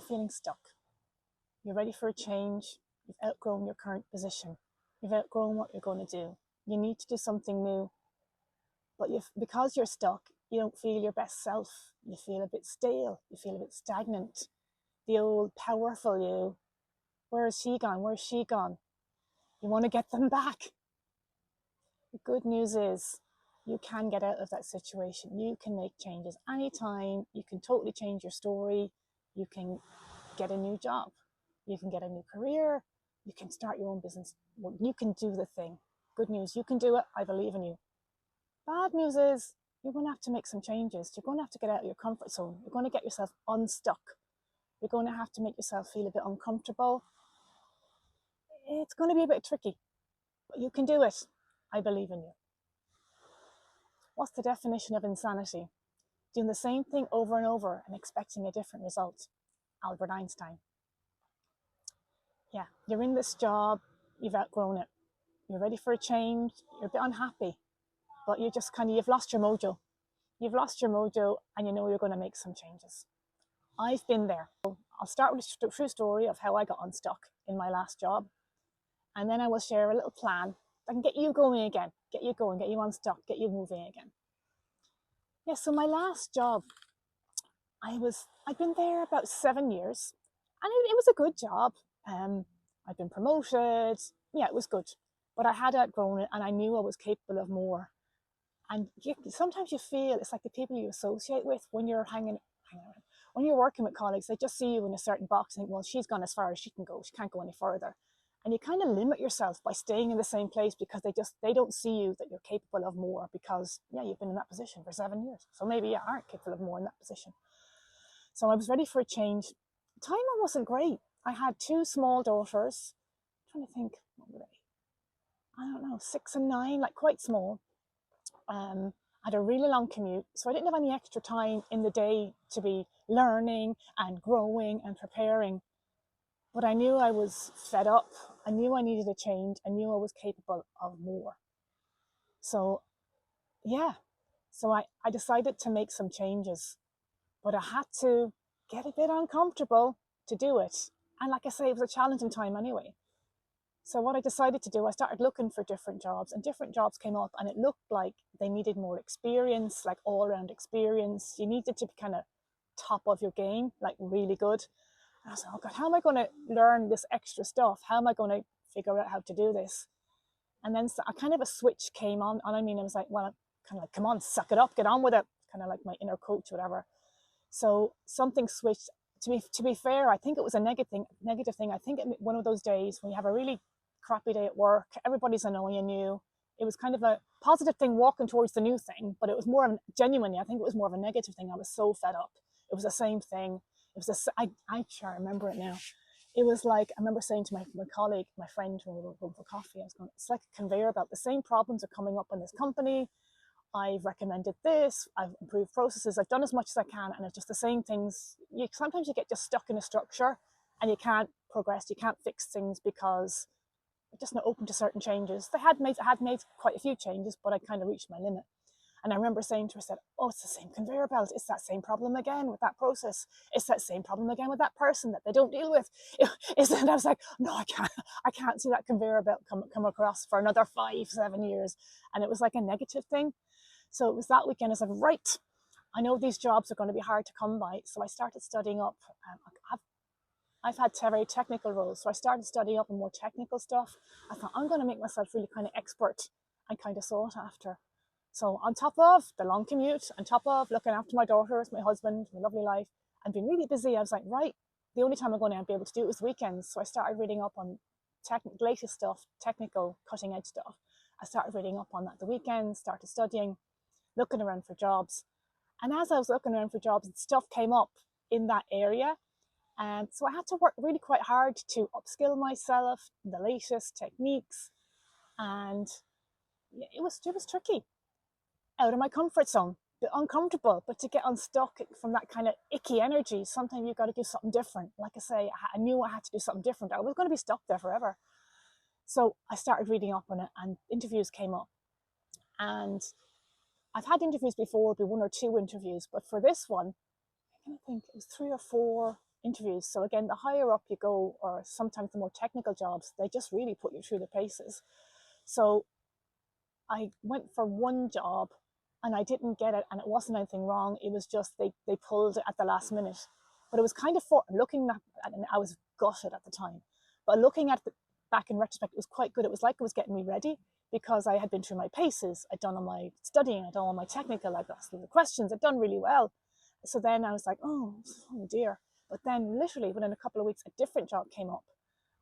feeling stuck. You're ready for a change. You've outgrown your current position. You've outgrown what you're going to do. You need to do something new. But because you're stuck, you don't feel your best self. You feel a bit stale. You feel a bit stagnant. The old powerful you, where is she gone? Where's she gone? You want to get them back. The good news is you can get out of that situation. You can make changes anytime. You can totally change your story. You can get a new job. You can get a new career. You can start your own business. You can do the thing. Good news, you can do it. I believe in you. Bad news is you're going to have to make some changes. You're going to have to get out of your comfort zone. You're going to get yourself unstuck. You're going to have to make yourself feel a bit uncomfortable. It's going to be a bit tricky, but you can do it. I believe in you. What's the definition of insanity? Doing the same thing over and over and expecting a different result. Albert Einstein. Yeah, you're in this job, you've outgrown it. You're ready for a change, you're a bit unhappy, but you're just you've lost your mojo. You've lost your mojo and you know you're going to make some changes. I've been there. I'll start with a true story of how I got unstuck in my last job. And then I will share a little plan that can get you going again, get you going, get you unstuck, get you moving again. Yeah, so my last job, I'd been there about 7 years and it was a good job. I'd been promoted. Yeah, it was good. But I had outgrown it and I knew I was capable of more. And sometimes you feel it's like the people you associate with when you're when you're working with colleagues, they just see you in a certain box and think, well, she's gone as far as she can go. She can't go any further. And you kind of limit yourself by staying in the same place because they don't see you that you're capable of more because, yeah, you've been in that position for 7 years. So maybe you aren't capable of more in that position. So I was ready for a change. Timing wasn't great. I had 2 small daughters. I'm trying to think, what were they? I don't know, 6 and 9, like quite small. I had a really long commute, so I didn't have any extra time in the day to be learning and growing and preparing. But I knew I was fed up. I knew I needed a change. I knew I was capable of more. So, yeah. So I decided to make some changes. But I had to get a bit uncomfortable to do it. And like I say, it was a challenging time anyway. So what I decided to do, I started looking for different jobs and different jobs came up and it looked like they needed more experience, like all around experience. You needed to be kind of top of your game, like really good. And I was like, oh God, how am I going to learn this extra stuff? How am I going to figure out how to do this? And then a kind of a switch came on. And I mean, I was like, well, kind of like, come on, suck it up, get on with it. Kind of like my inner coach, whatever. So something switched. To be fair, I think it was a negative thing. I think one of those days when you have a really crappy day at work, everybody's annoying you. It was kind of a positive thing walking towards the new thing, but it was more genuinely, I think it was more of a negative thing. I was so fed up. It was the same thing. It was I try to remember it now. It was like, I remember saying to my colleague, my friend, when we were going for coffee, I was going, it's like a conveyor belt. The same problems are coming up in this company. I've recommended this, I've improved processes, I've done as much as I can, and it's just the same things. Sometimes you get just stuck in a structure and you can't progress, you can't fix things because you're just not open to certain changes. I had made quite a few changes, but I kind of reached my limit. And I remember saying to her, I said, oh, it's the same conveyor belt. It's that same problem again with that process. It's that same problem again with that person that they don't deal with. And I was like, no, I can't see that conveyor belt come across for another 5-7 years. And it was like a negative thing. So it was that weekend I said, right, I know these jobs are going to be hard to come by. So I started studying up. I've had very technical roles. So I started studying up on more technical stuff. I thought, I'm going to make myself really kind of expert and kind of sought after. So on top of the long commute, on top of looking after my daughters, my husband, my lovely life, and being really busy, I was like, right, the only time I'm going to be able to do it was weekends. So I started reading up on latest stuff, technical, cutting edge stuff. I started reading up on that the weekends, started studying, looking around for jobs. And as I was looking around for jobs, stuff came up in that area. And so I had to work really quite hard to upskill myself in the latest techniques. And it was tricky. Out of my comfort zone, a bit uncomfortable, but to get unstuck from that kind of icky energy, sometimes you've got to do something different. Like I say, I knew I had to do something different. I was going to be stuck there forever. So I started reading up on it and interviews came up. And I've had interviews before, it'd be 1 or 2 interviews, but for this one, I think it was 3 or 4 interviews. So again, the higher up you go, or sometimes the more technical jobs, they just really put you through the paces. So I went for one job and I didn't get it, and it wasn't anything wrong. It was just they pulled it at the last minute. But it was kind of looking at, and I was gutted at the time. But looking at back in retrospect, it was quite good. It was like it was getting me ready because I had been through my paces. I'd done all my studying, I'd done all my technical, I'd asked the questions, I'd done really well. So then I was like, oh dear. But then literally within a couple of weeks, a different job came up.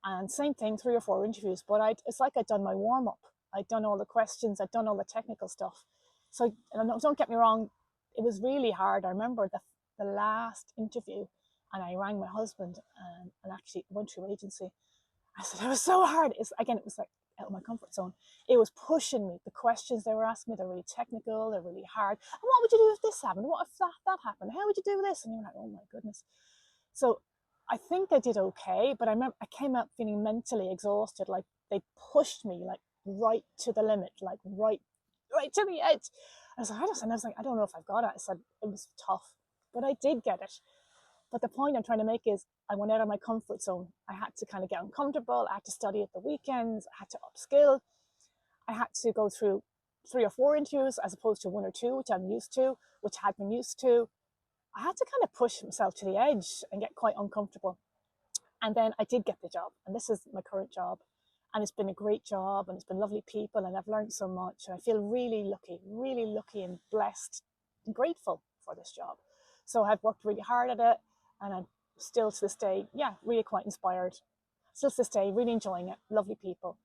And same thing, 3 or 4 interviews. But it's like I'd done my warm up. I'd done all the questions, I'd done all the technical stuff. So don't get me wrong, it was really hard. I remember the last interview, and I rang my husband and actually went through agency. I said, it was so hard. It was like out of my comfort zone. It was pushing me. The questions they were asking me, they're really technical, they're really hard. And what would you do if this happened? What if that happened? How would you do this? And you're like, oh my goodness. So I think I did okay, but I remember I came out feeling mentally exhausted. Like they pushed me like right to the limit, like right to the edge. I was like, I don't know if I've got it. I said it was tough, but I did get it. But the point I'm trying to make is I went out of my comfort zone. I had to kind of get uncomfortable. I had to study at the weekends. I had to upskill. I had to go through 3 or 4 interviews as opposed to 1 or 2, which I'm used to, which I had been used to. I had to kind of push myself to the edge and get quite uncomfortable. And then I did get the job. And this is my current job. And it's been a great job, and it's been lovely people, and I've learned so much. And I feel really lucky and blessed and grateful for this job. So I've worked really hard at it, and I'm still to this day, really quite inspired. Still to this day, really enjoying it. Lovely people.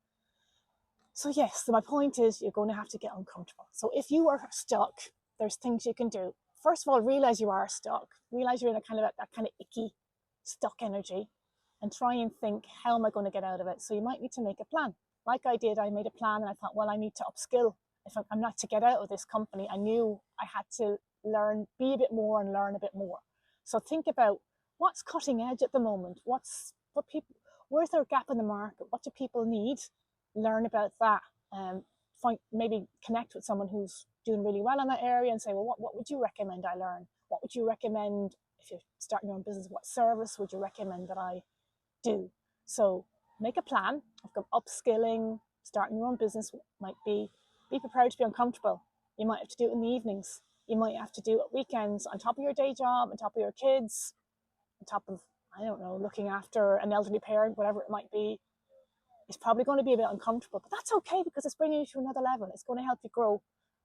So yes, so my point is you're going to have to get uncomfortable. So if you are stuck, there's things you can do. First of all, realize you are stuck. Realize you're in that kind of icky, stuck energy, and try and think, how am I going to get out of it? So you might need to make a plan. Like I did, I made a plan and I thought, well, I need to upskill. If I'm not to get out of this company, I knew I had to learn, be a bit more and learn a bit more. So think about what's cutting edge at the moment. Where's there a gap in the market? What do people need? Learn about that. Maybe connect with someone who's doing really well in that area and say, well, what would you recommend I learn? What would you recommend if you're starting your own business? What service would you recommend that I do? So make a plan. I've got upskilling, starting your own business might be prepared to be uncomfortable. You might have to do it in the evenings. You might have to do it weekends on top of your day job, on top of your kids, on top of, I don't know, looking after an elderly parent, whatever it might be. It's probably going to be a bit uncomfortable, but that's okay because it's bringing you to another level. It's going to help you grow.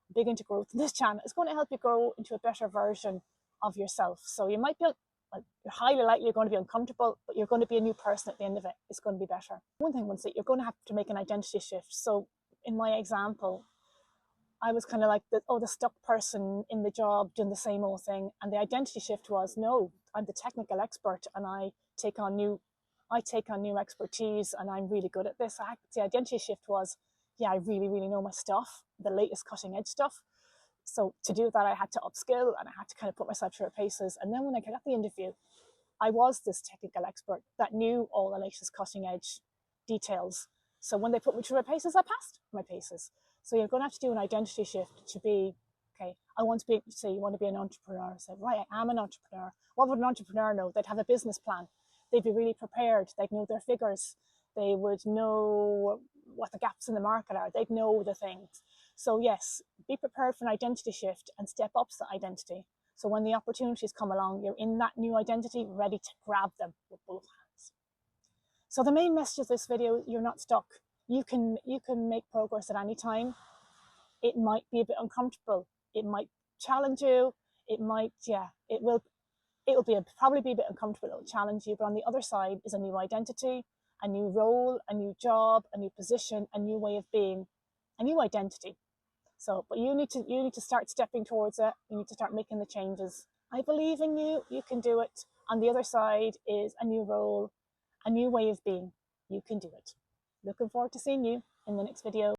I'm big into growth in this channel. It's going to help you grow into a better version of yourself. So you might be, you're highly likely going to be uncomfortable, but you're going to be a new person at the end of it. It's going to be better. One thing was that you're going to have to make an identity shift. So in my example, I was kind of like the stuck person in the job doing the same old thing. And the identity shift was, no, I'm the technical expert and I take on new expertise and I'm really good at this. The identity shift was, I really know my stuff, the latest cutting edge stuff. So to do that, I had to upskill and I had to kind of put myself through paces. And then when I got the interview, I was this technical expert that knew all the latest cutting edge details. So when they put me through my paces, I passed my paces. So you're going to have to do an identity shift to be, okay, I want to be, say you want to be an entrepreneur. Say, right, I am an entrepreneur. What would an entrepreneur know? They'd have a business plan. They'd be really prepared. They'd know their figures. They would know what the gaps in the market are. They'd know the things. So yes, be prepared for an identity shift and step up the identity. So when the opportunities come along, you're in that new identity, ready to grab them with both hands. So the main message of this video, you're not stuck. You can make progress at any time. It might be a bit uncomfortable. It might challenge you. It might, probably be a bit uncomfortable. It'll challenge you. But on the other side is a new identity, a new role, a new job, a new position, a new way of being, a new identity. So, but you need to start stepping towards it. You need to start making the changes. I believe in you. You can do it. On the other side is a new role, a new way of being. You can do it. Looking forward to seeing you in the next video.